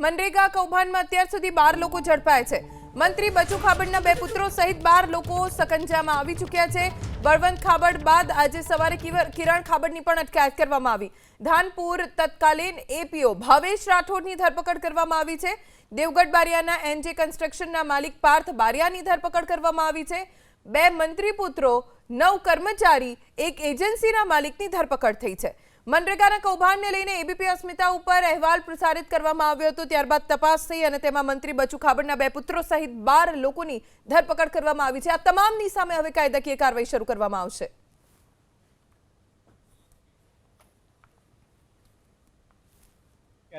મનરેગા કૌભાંડમાં અત્યાર સુધી 12 લોકો ઝડપાયા છે। મંત્રી બચુ ખાબડના 2 પુત્રો સહિત 12 લોકો સકંજામાં આવી ચૂક્યા છે। બળવંત ખાબડ બાદ આજે સવારે કિરણ ખાબડની પણ અટકાયત કરવામાં આવી। ધાનપુર તત્કાલીન એપીઓ ભાવેશ રાઠોડની ધરપકડ કરવામાં આવી છે। દેવગઢ બારિયાના એનજે કન્સ્ટ્રક્શનના માલિક પાર્થ બારિયાની ધરપકડ કરવામાં આવી છે। 2 મંત્રી પુત્રો 9 કર્મચારી એક એજન્સીના માલિકની ધરપકડ થઈ છે। મનરેગાના કૌભાંડને લઈને એબીપી અસ્મિતા ઉપર અહેવાલ પ્રસારિત કરવામાં આવ્યો હતો, ત્યારબાદ તપાસ થઈ અને તેમાં મંત્રી બચુ ખાબડના 2 પુત્રો સહિત 12 લોકોની ધરપકડ કરવામાં આવી છે। આ તમામની સામે હવે કાયદાકીય કાર્યવાહી શરૂ કરવામાં આવશે।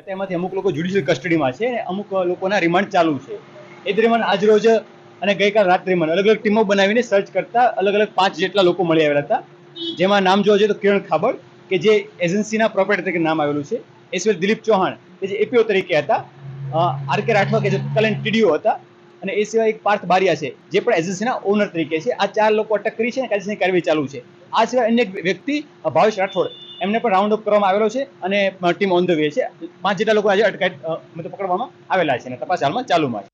તેમાંથી અમુક લોકો જ્યુડિશિયલ કસ્ટડીમાં છે અને અમુક લોકોના રિમાન્ડ ચાલુ છે। એ દરમિયાન આજ રોજ અને ગઈકાલ રાત્રિમાં અલગ અલગ ટીમો બનાવીને સર્ચ કરતા અલગ અલગ 5 જેટલા લોકો મળી આવેલા હતા, જેમાં નામ જોવા જોઈએ તો કિરણ ખાબડ કે જે એજન્સીના પ્રોપરાઇટર તરીકે નામ આવેલું છે, એ સિવાય દિલીપ ચૌહાણ કે જે એપીઓ તરીકે હતા, આરકે રાઠવા કે જે તત્કાલીન ટીડીઓ હતા, અને એ સિવાય એક પાર્થ બારિયા છે જે પણ એજન્સીના ઓનર તરીકે છે। આ 4 લોકો અટક કરી છે અને કાયદેસરની કાર્યવાહી ચાલુ છે। આ સિવાય અન્ય એક વ્યક્તિ ભાવેશ રાઠોડ, એમને પણ રાઉન્ડ અપ કરવામાં આવેલો છે અને ટીમ ઓન ધ વે છે। 5 જેટલા લોકો આજે અટકાયત પકડવામાં આવેલા છે અને તપાસ હાલમાં ચાલુમાં છે।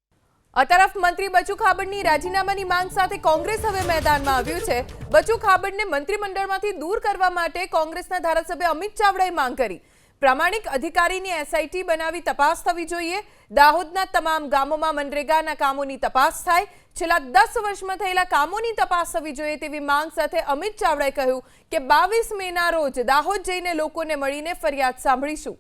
આ તરફ મંત્રી બચુ ખાબડની રાજીનામાની માંગ સાથે કોંગ્રેસ હવે મેદાનમાં આવ્યું છે। બચુ ખાબડને મંત્રીમંડળમાંથી દૂર કરવા માટે કોંગ્રેસના ધારાસભ્ય અમિત ચાવડાએ માંગ કરી। પ્રામાણિક અધિકારીની એસઆઈટી બનાવી તપાસ થવી જોઈએ। દાહોદના તમામ ગામોમાં મનરેગાના કામોની તપાસ થાય। છેલ્લા 10 વર્ષમાં થયેલા કામોની તપાસ થવી જોઈએ તેવી માંગ સાથે અમિત ચાવડાએ કહ્યું કે 22 મેના રોજ દાહોદ જઈને લોકોને મળીને ફરિયાદ સાંભળીશું।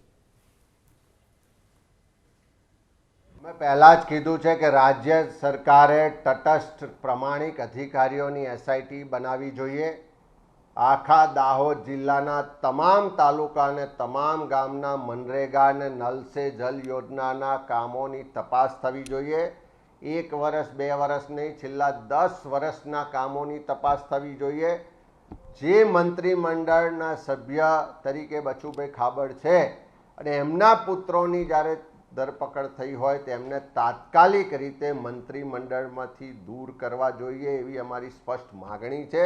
મેં પહેલા જ કીધું છે કે રાજ્ય સરકારે તટસ્થ પ્રામાણિક અધિકારીઓની એસઆઈટી બનાવવી જોઈએ। આખા દાહોદ જિલ્લાના તમામ તાલુકા અને તમામ ગામના મનરેગા અને નલ સે જલ યોજનાના કામોની તપાસ થવી જોઈએ। 1 વર્ષ 2 વર્ષ નહીં, છેલ્લા 10 વર્ષના કામોની તપાસ થવી જોઈએ। જે મંત્રીમંડળના સભ્ય તરીકે બચુભાઈ ખાબડ છે અને એમના પુત્રોની જ્યારે ધરપકડ થઈ હોય તેમને તાત્કાલિક રીતે મંત્રીમંડળમાંથી દૂર કરવા જોઈએ એવી અમારી સ્પષ્ટ માગણી છે।